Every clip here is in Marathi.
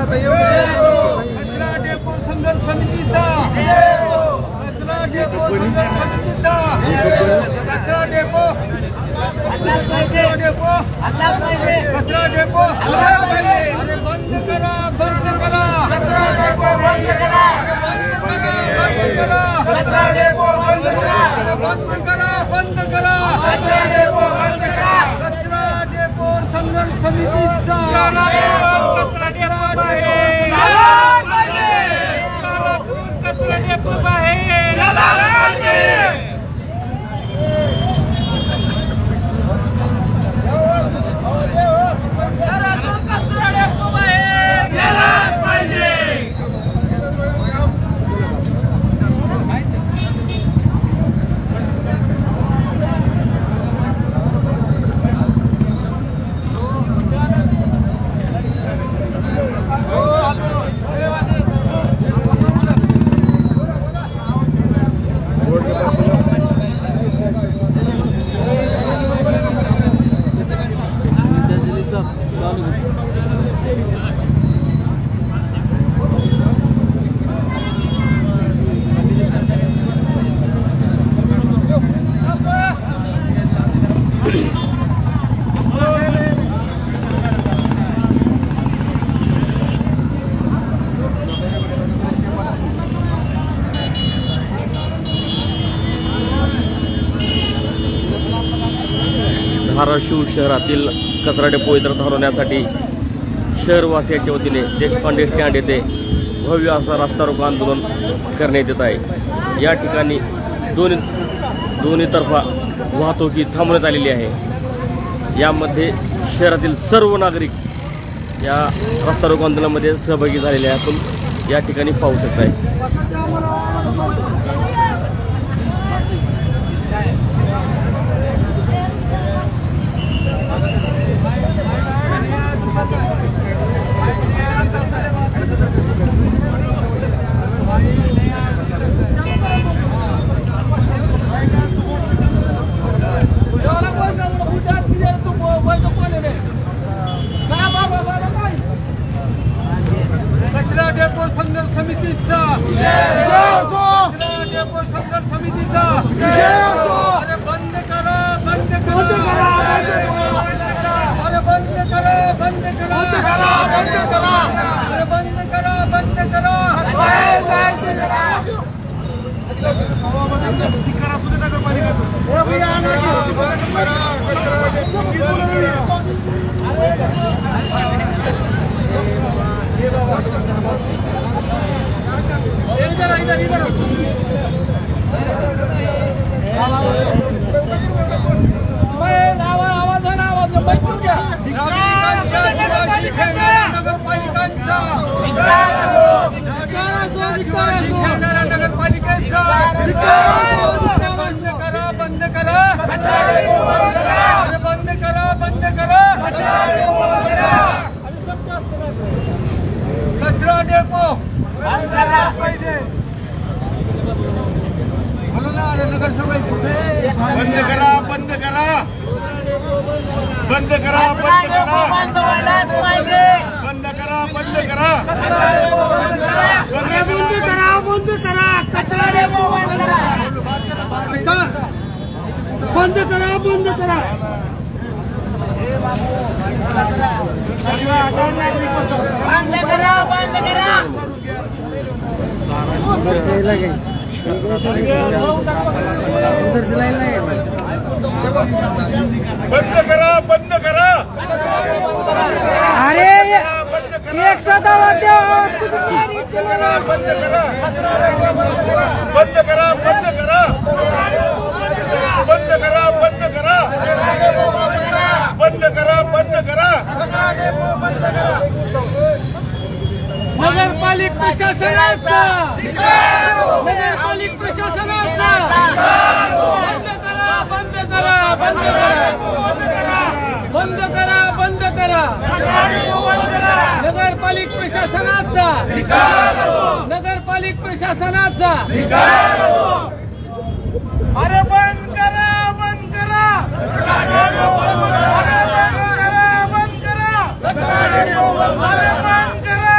कचरा डेपो संघर्ष समितीचा, कचरा डेपो संघर्ष समितीचा, कचरा डेपो, कचरा डेपो, कचरा डेपो, अरे बंद करा, बंद करा, कचरा डेपो बंद करा, बंद करा, बंद करा, कचरा डेपो बंद करा, बंद करा, बंद करा, कचरा डेपो बंद करा, कचरा डेपो संघर्ष समितीचा, कचरा डेपो बाहेर आला पाहिजे. धाराशिव शहरातील कचरा डेपो इतर हलवण्यासाठी शहरवासियांच्या वतीने देशपांडे स्टँड येथे भव्य असा रस्ता रोको आंदोलन करण्यात येत आहे. या ठिकाणी दोन्ही तर्फा वाहतुकी थांबवण्यात आलेली आहे. यामध्ये शहरातील सर्व नागरिक या रस्ता रोको आंदोलनामध्ये सहभागी झालेले आहे. आपण या ठिकाणी पाहू शकताय. कचरा डेपो संघर्ष समितीचा, कचरा डेपो संघर्ष समितीचा, अरे बंद करा, बंद करा, अरे बंद करा, बंद करा, बंद करा, अरे बंद करा, बंद करा, नगरपालिकेचा बंद करा, बंद करा, बंद करा, बंद करा, कचरा डेपो बंद करा पाहिजे. म्हणून नगरसेवक बंद करा, बंद करा, बंद करा, बंद करा, बंद पाहिजे, बंद करा, बंद करा, बंद करा, बंद करा, कचरा डेपो बंद करा, बंद करा, बंद करा, बंद करा, बंद करा, उधर से लगे, उधर से लाइन लगे, बंद करा, बंद करा, अरे एक साथ आवाज दो, बंद करा, बंद करा, बंद करा, बंद करा, बंद करा, बंद करा, बंद करा, नगरपालिका प्रशासनाचा, नगरपालिका प्रशासनाचा, बंद करा, बंद करा, बंद करा, बंद करा, बंद करा, नगरपालिका प्रशासनाचा, नगरपालिका प्रशासनाचा, अरे बंद करा, बंद करा, अरे बंद करा, बंद करा, अरे बंद करा,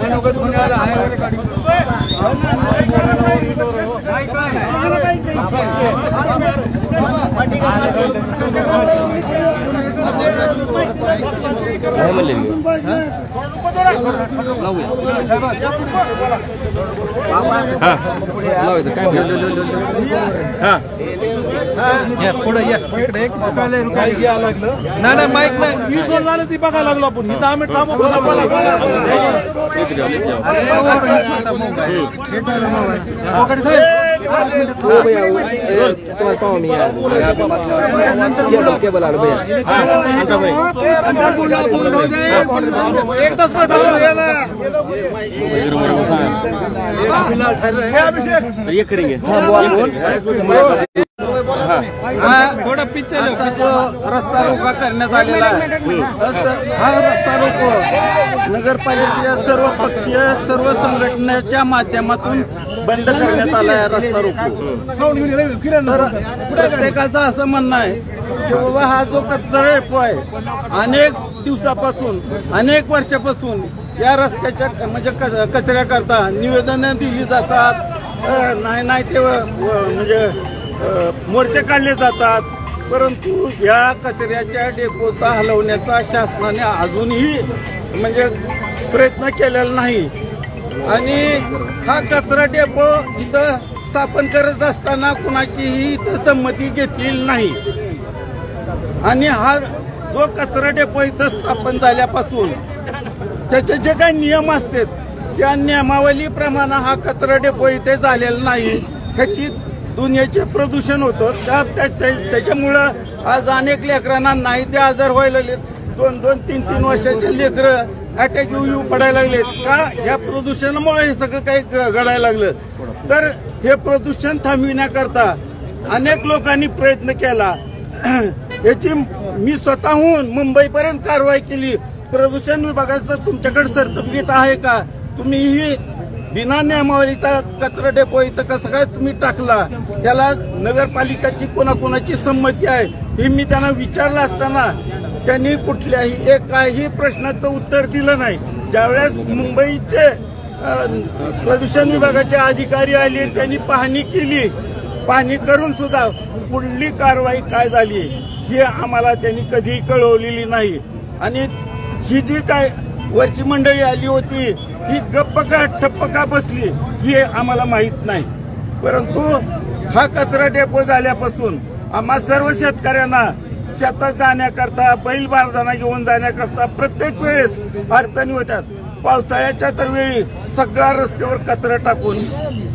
मनोगत होने वाला है काय म्हणले नाही माईक नाही 20 वर झालं ती बघायला लागलो आपण 10 मिनिट थांबू केबल आलं भैया एक 10 मिनिट ये करेंगे थोडा पिक्चर रस्ता रोका करण्यात आलेला आहे हा रस्ता रोको नगरपालिकेच्या सर्व पक्षीय सर्व संघटनेच्या माध्यमातून बंद करण्यात आला आहे रस्ता रोको तर प्रत्येकाचं असं म्हणणं आहे की बाबा हा जो कचरा डेपो आहे अनेक दिवसापासून अनेक वर्षापासून या रस्त्याच्या म्हणजे कचऱ्याकरता निवेदनं दिली जातात नाही ते म्हणजे मोर्चे काढले जातात परंतु या कचऱ्याच्या डेपोचा हलवण्याचा शासनाने अजूनही म्हणजे प्रयत्न केलेला नाही आणि हा कचरा डेपो इथं स्थापन करत असताना कुणाचीही इथं संमती घेतलेली नाही आणि हा जो कचरा डेपो इथं स्थापन झाल्यापासून त्याचे जे काही नियम असतात त्या नियमावलीप्रमाणे हा कचरा डेपो इथे झालेला नाही ह्याची दुनियेचे प्रदूषण होतं त्याच्यामुळं आज अनेक लेकरांना नाही ते आजार व्हायला लागलेत 2-2, 3-3 वर्षाचे लेकरं अटॅक येऊ पडायला लागलेत का या प्रदूषणामुळे हे सगळं काही घडायला लागलं तर हे प्रदूषण थांबविण्याकरता अनेक लोकांनी प्रयत्न केला याची मी स्वतःहून मुंबईपर्यंत कारवाई केली प्रदूषण विभागाचं तुमच्याकडे सर्टिफिकेट आहे का तुम्ही ही बिना नियमावलीचा कचरा डेपो इथं कसं काय तुम्ही टाकला त्याला नगरपालिकाची कोणाकोणाची संमती आहे हे मी त्यांना विचारलं असताना त्यांनी कुठल्याही एकाही प्रश्नाचं उत्तर दिलं नाही ज्यावेळेस मुंबईचे प्रदूषण विभागाचे अधिकारी आले त्यांनी पाहणी केली पाहणी करून सुद्धा पुढली कारवाई काय झाली ही आम्हाला त्यांनी कधीही कळवलेली नाही आणि ही जी काय वरची मंडळी आली होती ही गप्प का ठप्प का बसली ही आम्हाला माहित नाही परंतु हा कचरा डेपो झाल्यापासून आम्हा सर्व शेतकऱ्यांना शेतात जाण्याकरता बैल बारदाना घेऊन जाण्याकरता प्रत्येक वेळेस अडचणी होतात पावसाळ्याच्या तर वेळी सगळा रस्त्यावर कचरा टाकून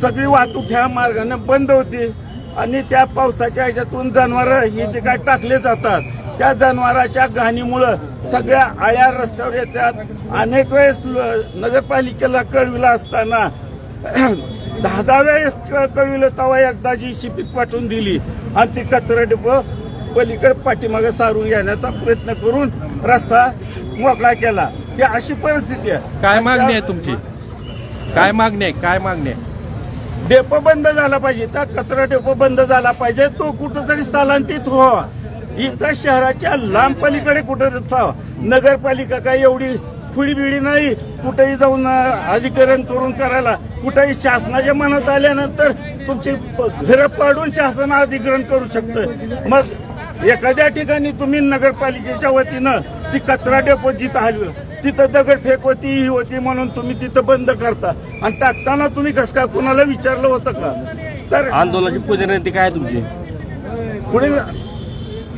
सगळी वाहतूक ह्या मार्गाने बंद होती आणि त्या पावसाच्या ह्याच्यातून जनावरं हे जे काय टाकले जातात त्या जनावरांच्या घाणीमुळं सगळ्या आळ्या रस्त्यावर येतात अनेक वेळेस नगरपालिकेला कळविलं असताना 10 वेळेस कळविलं तेव्हा एकदा जी शिपी पाठवून दिली आणि ती कचरा डेपो पलीकडे पाठीमागे सारून घेण्याचा प्रयत्न करून रस्ता मोकळा केला ही अशी परिस्थिती आहे काय मागणी आहे तुमची काय मागणी आहे डेपो बंद झाला पाहिजे त्या कचरा डेपो बंद झाला पाहिजे तो कुठंतरी स्थलांतरित व्हावा इथं शहराच्या लांब पलीकडे कुठं असावा नगरपालिका काय एवढी खुळीबिडी नाही कुठेही जाऊन अधिकरण करून करायला कुठेही शासनाच्या मनात आल्यानंतर तुमची घरं पाडून शासन अधिकरण करू शकतं मग एखाद्या ठिकाणी तुम्ही नगरपालिकेच्या वतीनं ती कचरा डेपो जिथं हलवलं तिथं दगडफेक होती ही होती म्हणून तुम्ही तिथं बंद करता आणि टाकताना तुम्ही कसं काय कुणाला विचारलं होतं का तर आंदोलनाची पुनर्रचना काय आहे तुमची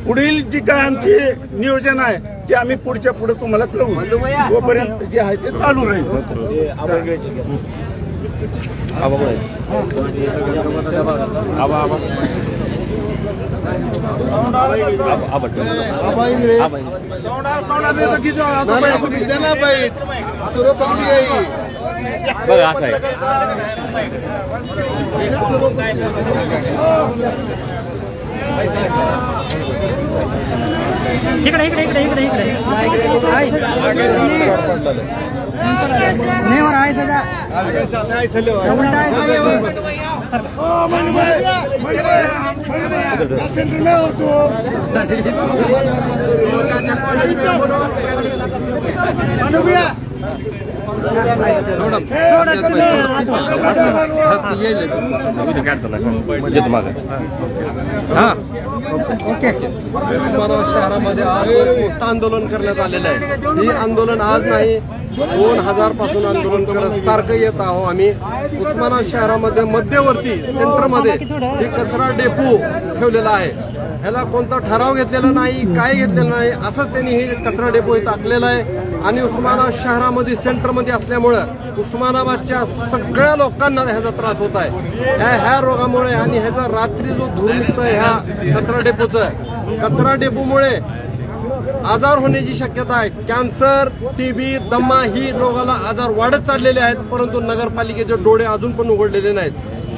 पुढील जी काय आमची नियोजन आहे ते आम्ही पुढच्या पुढे तुम्हाला कळवू तोपर्यंत जे आहे ते चालू राहील बघा असं आहे इकडे उस्मानाबाद शहरामध्ये आज मोठं आंदोलन करण्यात आलेलं आहे. ही आंदोलन आज नाही 2000 पासून आंदोलन करत सारखं येत आहोत आम्ही. उस्मानाबाद शहरामध्ये मध्यवर्ती सेंटरमध्ये ही कचरा डेपो ठेवलेला आहे. ह्याला कोणता ठराव घेतलेला नाही, काय घेतलेलं नाही, असंच त्यांनी हे कचरा डेपो टाकलेला आहे. आणि उस्मानाबाद शहरामध्ये सेंटरमध्ये असल्यामुळं उस्मानाबादच्या सगळ्या लोकांना ह्याचा त्रास होत आहे. ह्या रोगामुळे आणि ह्याचा रात्री जो धूर निघतोय ह्या कचरा डेपोचं, कचरा डेपोमुळे आजार होण्याची शक्यता आहे. कॅन्सर, टीबी, दमा ही रोगाला आजार वाढत चाललेले आहेत. परंतु नगरपालिकेचे डोळे अजून पण उघडलेले नाहीत.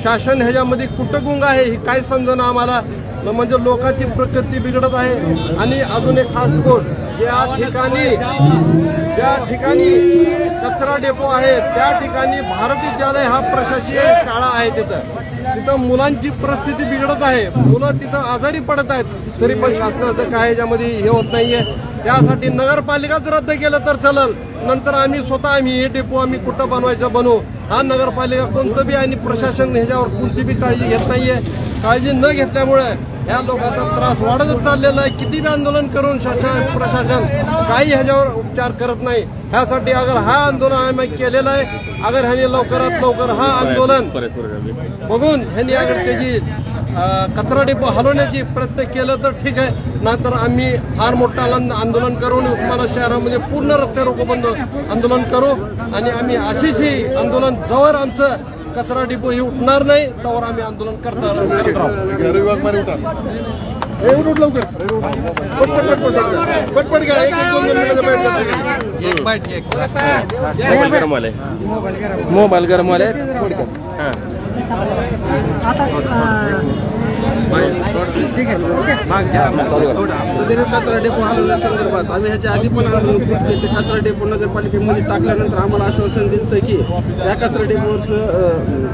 शासन ह्याच्यामध्ये कुठं गुंग आहे ही काय समजेना आम्हाला. म्हणजे लोकांची प्रकृती बिघडत आहे. आणि अजून एक खास गोष्ट, ज्या ठिकाणी कचरा डेपो आहे त्या ठिकाणी भारत विद्यालय हा प्रशासकीय शाळा आहे. तिथं मुलांची परिस्थिती बिघडत आहे. मुलं तिथं आजारी पडत आहेत. तरी पण शासनाचं काय याच्यामध्ये हे होत नाहीये. त्यासाठी नगरपालिकाच रद्द केलं तर चालेल. नंतर आम्ही स्वतः हे डेपो आम्ही कुठं बनवायचं बनवू. हा नगरपालिका कोणतं बी आणि प्रशासन ह्याच्यावर कोणती बी काळजी घेत नाहीये. काळजी न घेतल्यामुळे या लोकांचा त्रास वाढतच चाललेला आहे. किती बी आंदोलन करून प्रशासन काही ह्याच्यावर उपचार करत नाही. ह्यासाठी अगर हा आंदोलन आम्ही केलेलं आहे, अगर ह्यांनी लवकरात लवकर हा आंदोलन बघून ह्यांनी अगर त्याची कचरा डेपो हलवण्याची प्रयत्न केलं तर ठीक आहे. नंतर आम्ही फार मोठं आंदोलन करून उस्मानाबाद शहरामध्ये पूर्ण रस्ते रोको बंद आंदोलन करू. आणि आम्ही अशीच ही आंदोलन जवळ आमचं कचरा डिपो ही उठणार नाही त्यावर आम्ही आंदोलन करत राहू. मोबाईल गरम आले ठीक आहे. कचरा डेपो हलवण्यासंदर्भात आम्ही ह्याच्या आधी पण कचरा डेपो नगरपालिकेमध्ये टाकल्यानंतर आम्हाला आश्वासन दिलं की त्या कचरा डेपोवरचं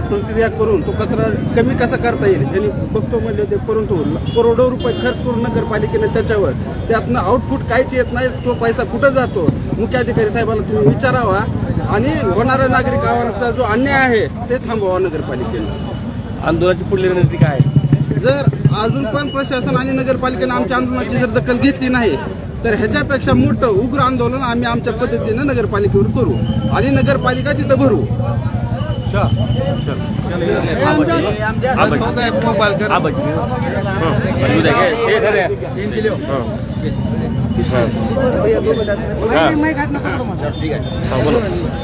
प्रक्रिया करून तो कचरा कमी कसा करता येईल यांनी बघतो म्हणजे ते परंतु करोडो रुपये खर्च करून नगरपालिकेने त्याच्यावर त्यातनं आउटपुट काहीच येत नाही. तो पैसा कुठं जातो मुख्याधिकारी साहेबांना तुम्ही विचारावा. आणि होणाऱ्या नागरिकांचा जो अन्याय आहे ते थांबवा नगरपालिकेने. आंदोलनाची पुढली रणनीती काय? जर अजून पण प्रशासन आणि नगरपालिकेने आमच्या आंदोलनाची जर दखल घेतली नाही तर ह्याच्यापेक्षा मोठं उग्र आंदोलन आम्ही आमच्या पद्धतीने नगरपालिकेवर करू आणि नगरपालिका तिथं भरू.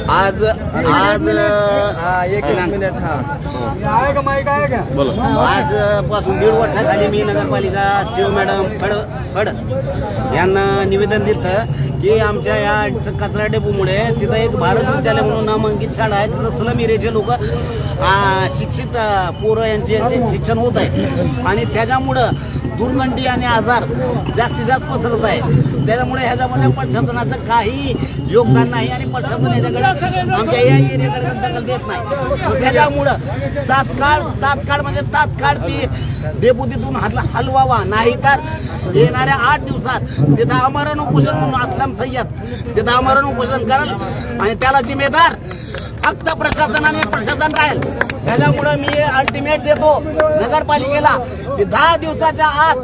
आज पासून 1.5 वर्षाखाली मी नगरपालिका शिव मॅडम फड यांना निवेदन दिलं की आमच्या या कचरा डेपोमुळे तिथं एक भारत विद्यालय म्हणून नामांकित शाळा आहे. तिथं स्लम एरियाचे लोक शिक्षित पोरं यांचे शिक्षण होत आहे आणि त्याच्यामुळं दुर्गंधी आणि आजार जास्तीत जास्त पसरत आहे. त्याच्यामुळे ह्याच्यामध्ये प्रशासनाचं काही योगदान नाही आणि प्रशासन याच्याकडे आमच्या या एरियाकडे दखल देत नाही. त्याच्यामुळं तात्काळ ती डेपो तिथून हलवावा. नाही तर येणाऱ्या 8 दिवसात तिथं आमरण उपोषण म्हणून असलम सय्यद तिथं आमरण उपोषण करेल आणि त्याला जिम्मेदार फक्त प्रशासन राहील. त्याच्यामुळे मी अल्टिमेट देतो नगरपालिकेला की 10 दिवसाच्या आत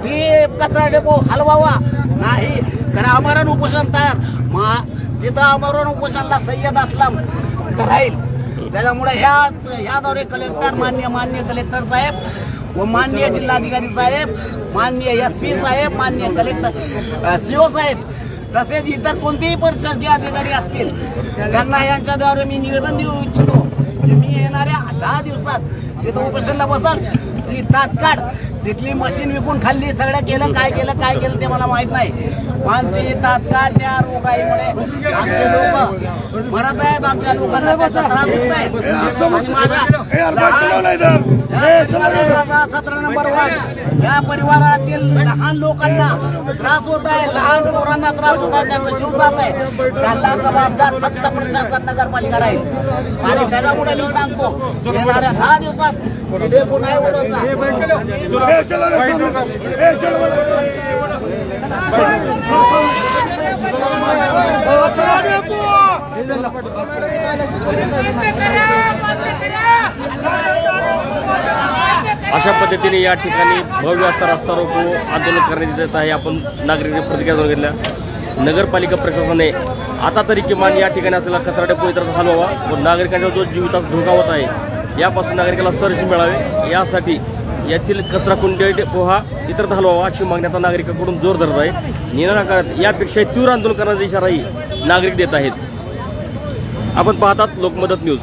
ती कचरा डेपो हलवावा. नाही तर आमरण उपोषण तयार. तिथं आमरण उपोषणला सय्यद असलम राहील. त्याच्यामुळे ह्याद्वारे कलेक्टर मान्य कलेक्टर साहेब व माननीय जिल्हाधिकारी साहेब, माननीय SP साहेब, माननीय कलेक्टर CO साहेब तसेच इतर कोणतेही प्रशासकीय अधिकारी असतील त्यांना यांच्याद्वारे मी निवेदन देऊ इच्छितो की मी येणाऱ्या 10 दिवसात तिथं उपोषणला बसल. ती तात्काळ तिथली मशीन विकून खाल्ली, सगळं केलं, काय केलं ते मला माहित नाही. पण ती तात्काळ त्या रोगाईमुळे आमचे लोक मरत आहेत. आमच्या लोकांना त्याचा त्रास होत आहे. आणि माझा 17 नंबर वार्ड या परिवारातील लहान लोकांना त्रास होत आहे, लहान पोरांना त्रास होत आहे, त्यांचा जीव जात आहे. त्याला जबाबदार फक्त प्रशासन नगरपालिका राहील आणि त्याच्यामुळे मी सांगतो येणाऱ्या 10 दिवसात डेपो नाही अशा पद्धतीने या ठिकाणी भव्य असा रस्ता रोको आंदोलन करण्यात येत आहे. आपण नागरिकांनी प्रतिक्रिया जाणून घेतल्या. नगरपालिका प्रशासनाने आता तरी किमान या ठिकाणी असलेला कचरा डेपो इतर हलवावा व नागरिकांचा जो जीविताचा धोका होत आहे यापासून नागरिकाला संरक्षण मिळावे यासाठी यातील कचरा कुंडी डेपो हा इतर हलवावा अशी मागणी आता नागरिकांकडून जोर धरत आहे. येणाऱ्या काळात यापेक्षा तीव्र आंदोलन करण्याचा इशाराही नागरिक देत आहेत. आपण पाहतात लोकमत न्यूज.